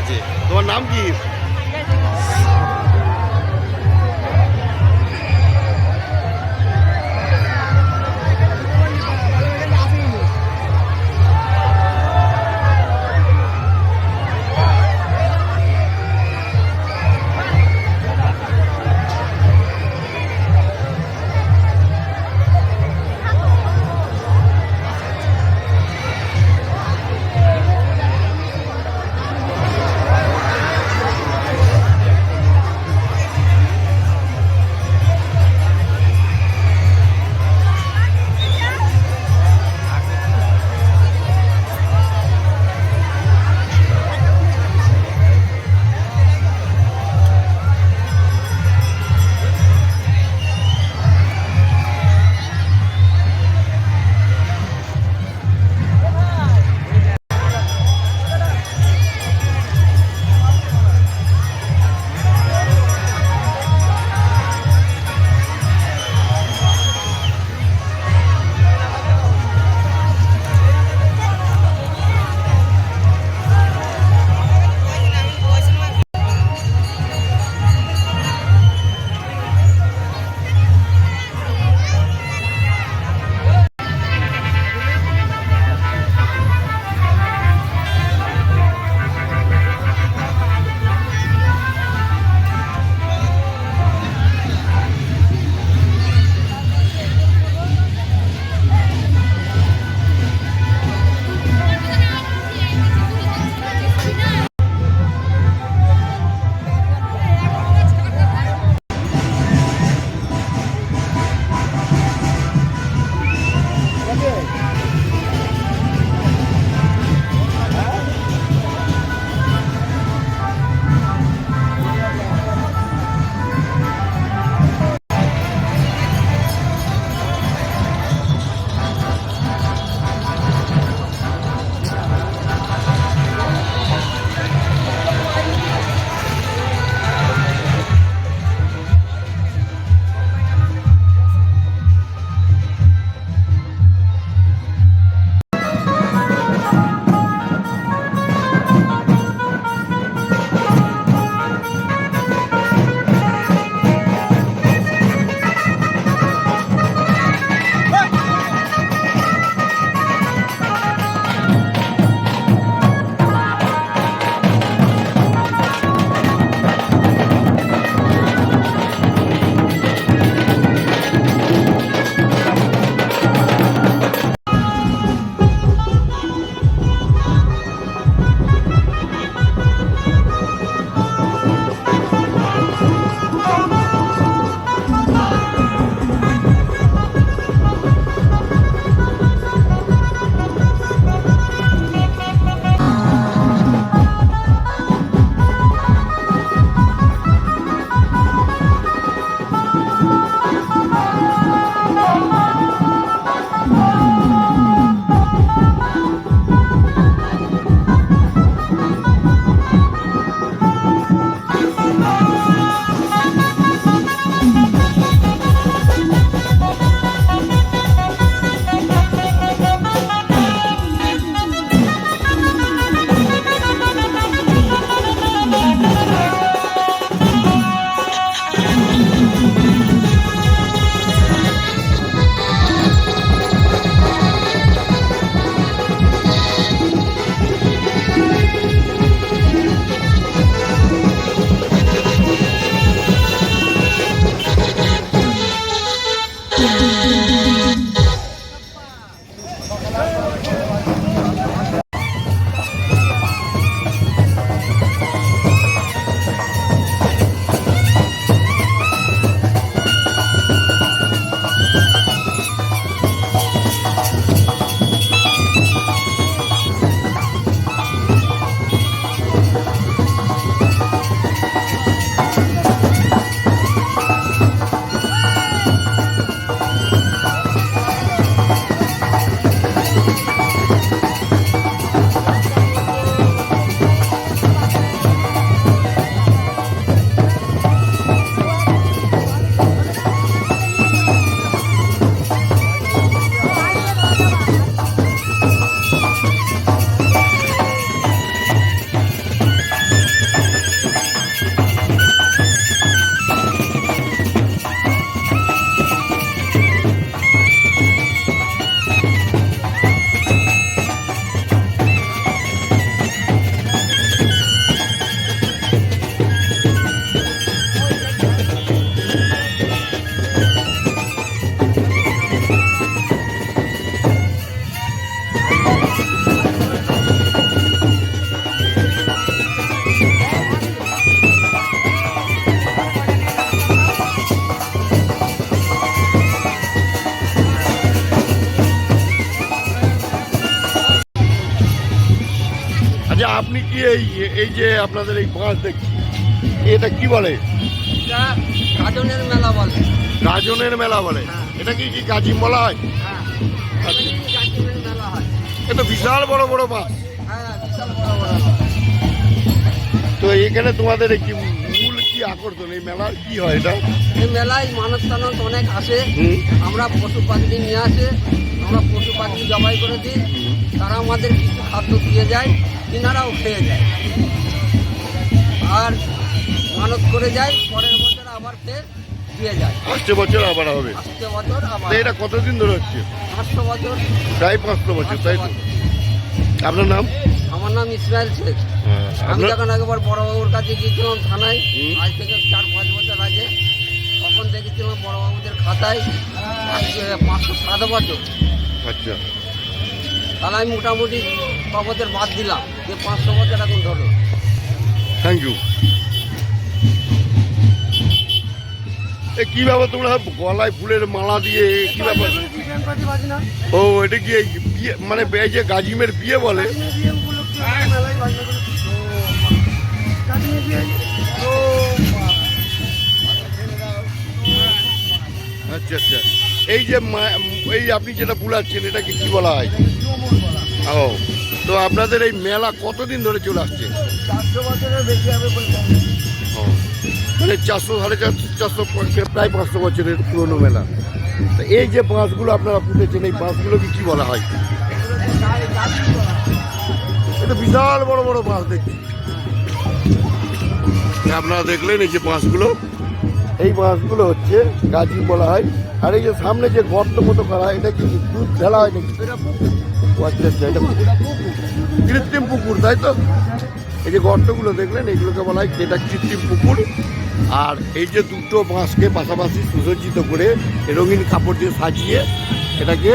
আছে। তোমার নাম কি? আচ্ছা, আপনি কি এই যে আপনাদের এই বাঁশ দেখছি, এটা কি বলে? গাজনের মেলা বলে। গাজনের মেলা বলে? এটা কি কি গাজিম বলা হয়? আচ্ছা, গাজনের মেলা হয়। এটা বিশাল বড় বড় বাঁশ। বিশাল বড় বড়। তো এখানে তোমাদের এই কি মূল কি আকর্ষণ, এই মেলার কি হয় এটা? এই মেলায় মানত টানত অনেক আসে। আমরা পশু পাখি নিয়ে আসে, আমরা পশু পাখি জবাই করে দিই, তারা আমাদের কিছু খাদ্য দিয়ে যায়, কিনারাও খেয়ে যায়। আর মানত করে যায়, পরের বছর আবার ফের দিয়ে যায়। আসছে বছর আবার হবে? আসছে বছর আবার। এটা কতদিন ধরে হচ্ছে? 500 বছর। প্রায় 500 বছর, তাই তো? আপনার নাম? আমার নাম ইসমাইল শেখ। আমি যখন একবার বড়বাবুর কাছে গিয়েছিলাম থানায়, আজ থেকে 4-5 বছর আগে, তখন দেখেছিলাম বড়বাবুদের খাতায় 507 বছর। আচ্ছা, তাহলে আমি মোটামুটি 6 বছর বাদ দিলাম, যে 500 বছর এখন ধরো। Thank you. কি ব্যাপার তোমরা গলায় ফুলের মালা দিয়ে কি ব্যাপার? ও, এটা কি এই বিয়ে, মানে এই যে গাজিমের বিয়ে বলে? আচ্ছা আচ্ছা, এই যে এই আপনি যেটা বুলাচ্ছেন এটাকে কি বলা হয়? ও, তো আপনাদের এই মেলা কতদিন ধরে চলে আসছে? 400 বছরের বেশি হবে বলতে। ও, মানে 400, 450, প্রায় 500 বছরের পুরনো মেলা। তো এই যে বাঁশগুলো আপনারা পুঁতেছেন, এই বাঁশগুলোকে কি বলা হয়? এটা বিশাল বড় বড় বাঁশ দেখছি। আপনারা দেখলেন এই যে বাঁশগুলো, এই বাঁশগুলো হচ্ছে গাজি বলা হয়। আর এই যে সামনে যে গর্ত মতো করা হয়, এটা কি দুধ ঢেলা হয় নাকি? আচ্ছা আচ্ছা, এটা কৃত্রিম পুকুর, তাই তো? এই যে গর্তগুলো দেখলেন, এইগুলোকে বলা হয় এটা কৃত্রিম পুকুর। আর এই যে দুটো বাঁশকে পাশাপাশি সুসজ্জিত করে রঙিন কাপড় দিয়ে সাজিয়ে এটাকে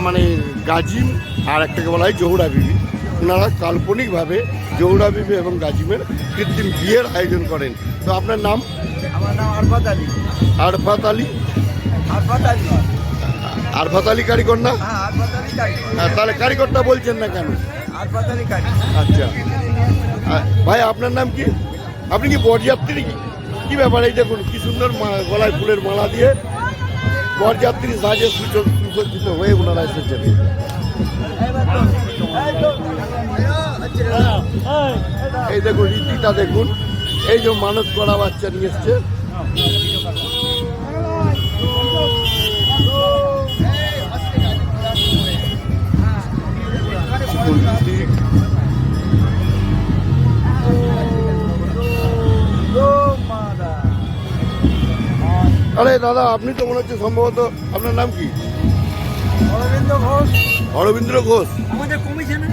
মানে গাজিম, আর একটাকে বলা হয় জহুরা বিবি। ওনারা কাল্পনিকভাবে জহুরা বিবি এবং গাজিমের কৃত্রিম বিয়ের আয়োজন করেন। তো আপনার নাম? আমার নাম আরফাত আলী। আরফাত আলী? আরফাত আলী। আরফাত আলী কারিগর না? হ্যাঁ, আরফাত আলী কারিগর। তাহলে কারিগরটা বলছেন না কেন? আরফাত আলী কারিগর। আচ্ছা ভাই, আপনার নাম কি? আপনি কি বরযাত্রী? কি ব্যাপার, এই দেখুন কি সুন্দর গলায় ফুলের মালা দিয়ে বরযাত্রী সাজে সুসজ্জিত হয়ে ওনারা এসেছেন। এই দেখুন রীতিটা দেখুন, এই যে মানত করা বাচ্চা নিয়ে এসছে। আরে দাদা, আপনি তো মনে হচ্ছে সম্ভবত, আপনার নাম কি? অরবিন্দ ঘোষ। অরবিন্দ ঘোষ? আমাদের কমিশনে।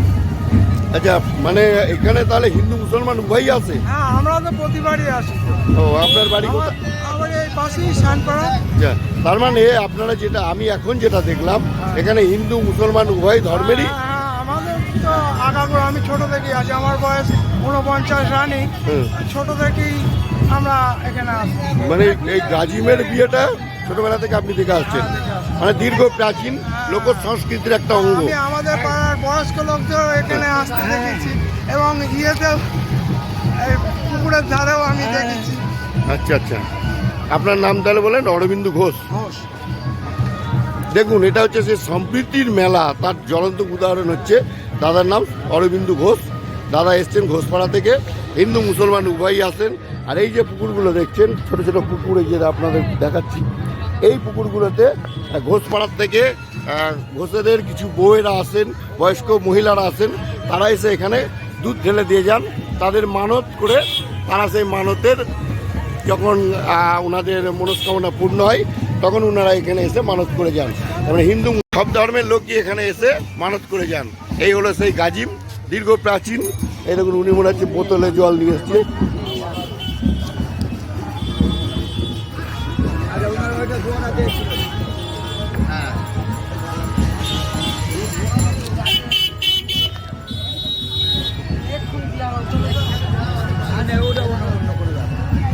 আচ্ছা, মানে এখানে তাহলে হিন্দু মুসলমান উভয়ই আছে? হ্যাঁ, আমরা তো প্রতিবারই আসি। ও, আপনার বাড়ি কোথায়? আমার এই পাশেই শানপাড়া। আচ্ছা, তার মানে আপনারা যেটা, আমি এখন যেটা দেখলাম, এখানে হিন্দু মুসলমান উভয় ধর্মেরই। আমাদের তো আগাগোড়া, আমি ছোট থেকেই আছি, আমার বয়স 49 রানি। ছোট থেকেই আমরা এখানে আসি। মানে এই গাজিমের বিয়েটা ছোটবেলা থেকে আপনি দেখে আসছেন, মানে দীর্ঘ প্রাচীন লোক সংস্কৃতির একটা অঙ্গ। আমি আমাদের পাড়ার বয়স্ক লোকদের এখানে আসতে দেখেছি, এবং ইয়েতেও পুকুরের ধারেও আমি দেখেছি। আচ্ছা আচ্ছা, আপনার নাম তাহলে বলেন? অরবিন্দ ঘোষ। ঘোষ। দেখুন, এটা হচ্ছে সে সম্প্রীতির মেলা, তার জ্বলন্ত উদাহরণ হচ্ছে দাদার নাম অরবিন্দ ঘোষ। দাদা এসছেন ঘোষপাড়া থেকে, হিন্দু মুসলমান উভয়ই আসেন। আর এই যে পুকুরগুলো দেখছেন, ছোট ছোট পুকুর, এই যে আপনাদের দেখাচ্ছি, এই পুকুরগুলোতে ঘোষপাড়ার থেকে ঘোষেদের কিছু বউয়েরা আসেন, বয়স্ক মহিলারা আসেন, তারা এসে এখানে দুধ ঢেলে দিয়ে যান। তাদের মানত করে তারা সেই মানতের যখন ওনাদের মনস্কামনা পূর্ণ হয়, তখন ওনারা এখানে এসে মানত করে যান। মানে হিন্দু সব ধর্মের লোকই এখানে এসে মানত করে যান। এই হলো সেই গাজিম, দীর্ঘ প্রাচীন। এই দেখুন, উনি মনে হচ্ছে বোতলে জল নিয়ে এসছে।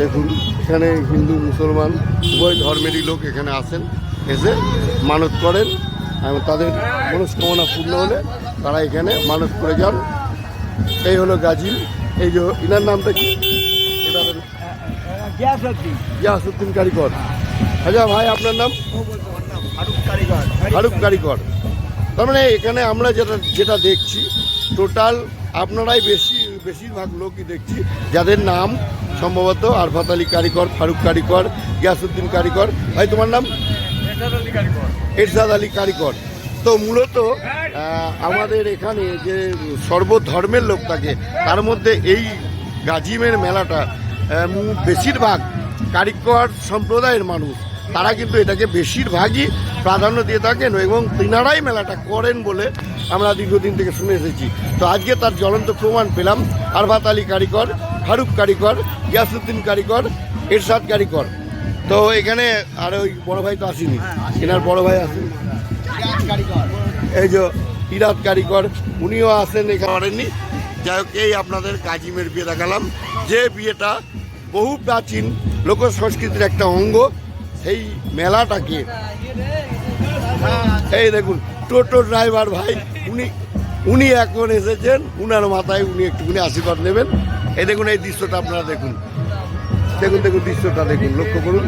দেখুন, এখানে হিন্দু মুসলমান উভয় ধর্মেরই লোক এখানে আসেন, এসে মানত করেন। তাদের মনস্কামনা পূর্ণ হলে তারা এখানে মানত করে যান। এই হলো গাজী। এই যে ইনার নামটা কি? এটা গিয়াসউদ্দিন কারিগর। আচ্ছা ভাই, আপনার নাম? ফারুক কারিগর। তার মানে এখানে আমরা যেটা দেখছি টোটাল আপনারাই বেশিরভাগ লোকই দেখছি যাদের নাম সম্ভবত আরফাত আলী কারিগর, ফারুক কারিগর, গিয়াসউদ্দিন কারিগর। ভাই তোমার নাম? এরশাদ আলী কারিগর। তো মূলত আমাদের এখানে যে সর্বধর্মের লোক থাকে তার মধ্যে এই গাজিমের মেলাটা বেশিরভাগ কারিগর সম্প্রদায়ের মানুষ, তারা কিন্তু এটাকে বেশিরভাগই প্রাধান্য দিয়ে থাকেন এবং তিনারাই মেলাটা করেন বলে আমরা দীর্ঘদিন থেকে শুনে এসেছি। তো আজকে তার জ্বলন্ত প্রমাণ পেলাম আরফাত আলী কারিগর, ফারুক কারিগর, গিয়াসউদ্দিন কারিগর, এরশাদ কারিগর। তো এখানে আর ওই বড় ভাই তো আসেনি, এনার বড় ভাই আসেন, এই যে ইরাদ কারিগর, উনিও আসেন, এখানে করেননি। যাই হোক, এই আপনাদের গাজিমের বিয়ে দেখালাম, যে বিয়েটা বহু প্রাচীন লোক সংস্কৃতির একটা অঙ্গ। সেই মেলাটাকে এই দেখুন টোটো ড্রাইভার ভাই উনি এখন এসেছেন, উনার মাথায় উনি একটুখানি আশীর্বাদ নেবেন। এই দেখুন, এই দৃশ্যটা আপনারা দেখুন, দেখুন দেখুন দৃশ্যটা দেখুন, লক্ষ্য করুন।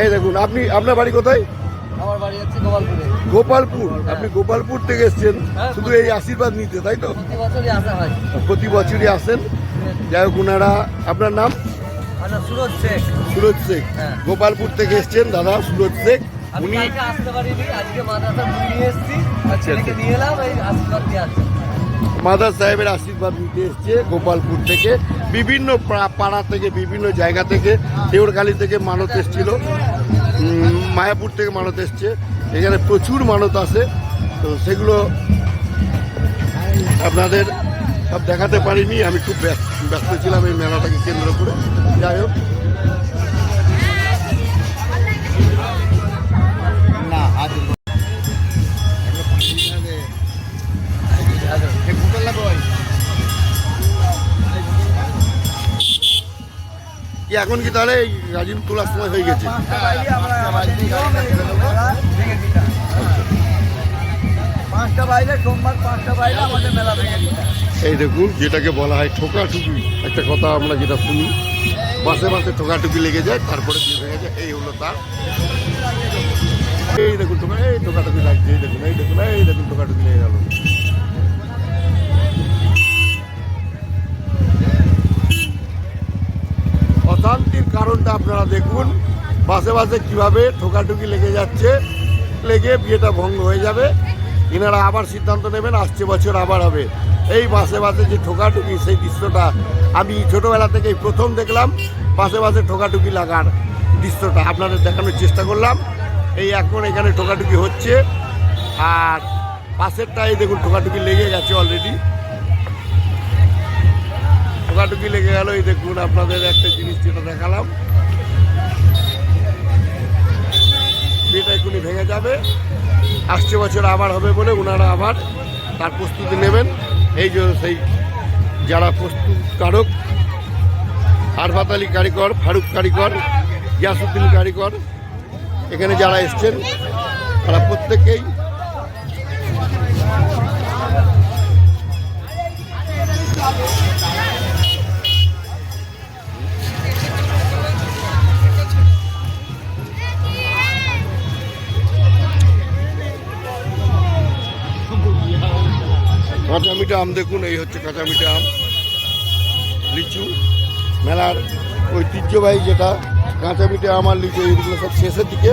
এই দেখুন, আপনার বাড়ি কোথায়? আমার বাড়ি হচ্ছে গোপালপুরে। গোপালপুর? আপনি গোপালপুর থেকে এসছেন শুধু এই আশীর্বাদ নিতে, তাই তো? প্রতি বছরই আসা হয়। প্রতি বছরই আসেন। যাই হোক, ওনারা, আপনার নাম? সুরজ শেখ। সুরজ শেখ, গোপালপুর থেকে এসছেন দাদা সুরজ শেখ। উনি আসতে পারিনি, আজকে মাদ্রাসা নিয়ে এসেছি, ছেলেকে নিয়ে এলাম, এই আশীর্বাদ দিয়ে আসছি। মাদার সাহেবের আশীর্বাদ নিতে এসছে গোপালপুর থেকে, বিভিন্ন পাড়া থেকে, বিভিন্ন জায়গা থেকে, দেওরখালি থেকে মানত এসছিল, মায়াপুর থেকে মানত এসছে। এখানে প্রচুর মানত আসে, তো সেগুলো আপনাদের সব দেখাতে পারিনি, আমি খুব ব্যস্ত ছিলাম এই মেলাটাকে কেন্দ্র করে। যাই হোক, এখন কি তাহলে গাজিম তোলার সময় হয়ে গেছে? এই দেখুন, যেটাকে বলা হয় ঠোকাঠুকি, একটা কথা আমরা যেটা শুনি, বাসে বাসে ঠোকাঠুকি লেগে যায়, তারপরে বিয়ে ভেঙে যায়। এই হলো তার। এই দেখুন এই ঠোকাঠুকি লাগছে, এই দেখুন, এই দেখুন, এই দেখুন ঠোকাঠুকি লেগে গেল। অশান্তির কারণটা আপনারা দেখুন, বাসে বাসে কিভাবে ঠোকাঠুকি লেগে যাচ্ছে, লেগে বিয়েটা ভঙ্গ হয়ে যাবে। এনারা আবার সিদ্ধান্ত নেবেন, আসছে বছর আবার হবে। এই বাসে বাসে যে ঠোকাঠুকি, সেই দৃশ্যটা আমি ছোটোবেলা থেকেই প্রথম দেখলাম। বাসে বাসে ঠোকাঠুকি লাগার দৃশ্যটা আপনাদের দেখানোর চেষ্টা করলাম। এই এখন এখানে ঠোকাঠুকি হচ্ছে, আর পাশেরটাই দেখুন ঠোকাঠুকি লেগে গেছে অলরেডি, ঠোকাঠুকি লেগে গেল। এই দেখুন, আপনাদের একটা জিনিস যেটা দেখালাম, বিয়েটা এখনই ভেঙে যাবে, আসছে বছর আবার হবে বলে ওনারা আবার তার প্রস্তুতি নেবেন। এই যে সেই যারা প্রস্তুতকারক, আরফাত আলী কারিগর, ফারুক কারিগর, গিয়াসউদ্দিন কারিগর, এখানে যারা এসছেন তারা প্রত্যেকেই কাঁচা মিঠা আম দেখুন, এই হচ্ছে কাঁচা মিঠা আম, লিচু। মেলার ঐতিহ্যবাহী যেটা কাঁচা মিঠা আম আর লিচু, এইগুলো সব শেষের দিকে